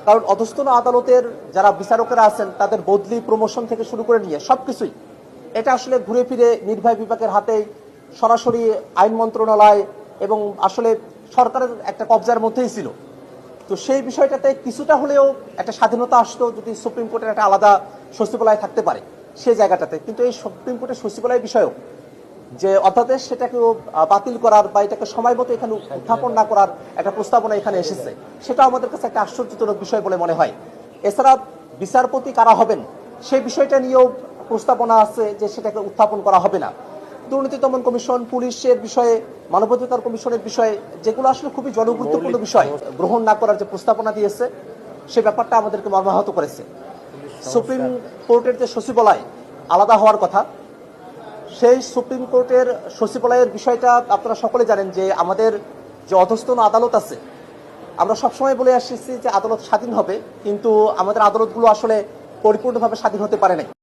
কারণ অধস্তন আদালতের যারা বিচারকেরা আছেন তাদের বদলি প্রমোশন থেকে শুরু করে নিয়ে সবকিছুই এটা আসলে ঘুরে ফিরে নির্বাহী বিভাগের হাতেই সরাসরি আইন মন্ত্রণালয় এবং আসলে সরকারের একটা কবজার মধ্যেই ছিল। তো সেই বিষয়টাতে কিছুটা হলেও একটা স্বাধীনতা আসতো যদি সুপ্রিম কোর্টের একটা আলাদা সচিবালয় থাকতে পারে সেই জায়গাটাতে। কিন্তু এই সুপ্রিম কোর্টের সচিবালয় বিষয়েও যে অধ্যাদেশ সেটাকেও বাতিল করার বা এটাকে সময় মতো এখানে উত্থাপন না করার একটা প্রস্তাবনা এখানে এসেছে, সেটা আমাদের কাছে একটা আশ্চর্যজনক বিষয় বলে মনে হয়। এছাড়া বিচারপতি কারা হবেন সেই বিষয়টা নিয়েও প্রস্তাবনা আছে যে সেটাকে উত্থাপন করা হবে না। দুর্নীতি দমন কমিশন, পুলিশের বিষয়ে, মানবাধিকার কমিশনের বিষয়ে, যেগুলো আসলে খুবই জনগুরুত্বপূর্ণ বিষয় গ্রহণ না করার যে প্রস্তাবনা দিয়েছে সে ব্যাপারটা আমাদেরকে মর্মাহত করেছে। সুপ্রিম কোর্টের যে সচিবালয় আলাদা হওয়ার কথা, সেই সুপ্রিম কোর্টের সচিবালয়ের বিষয়টা আপনারা সকলে জানেন যে আমাদের যে অধস্তন আদালত আছে, আমরা সবসময় বলে আসছি যে আদালত স্বাধীন হবে, কিন্তু আমাদের আদালতগুলো আসলে পরিপূর্ণভাবে স্বাধীন হতে পারে নাই।